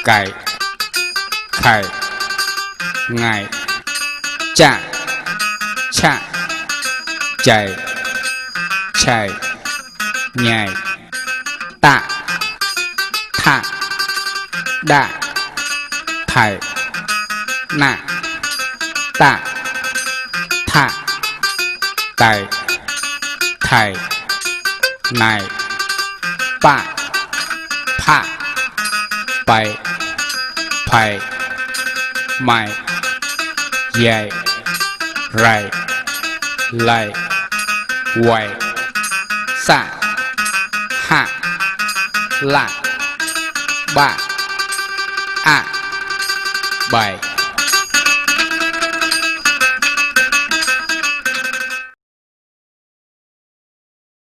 cải khải ngài chạ chạ chạy chạy nhảy tạ thạ đạ thải nạ tạ thạ tài thải này bạ phạ bảy phải mày dạy rải lại quậy xạ hạ lạ bạ à bảy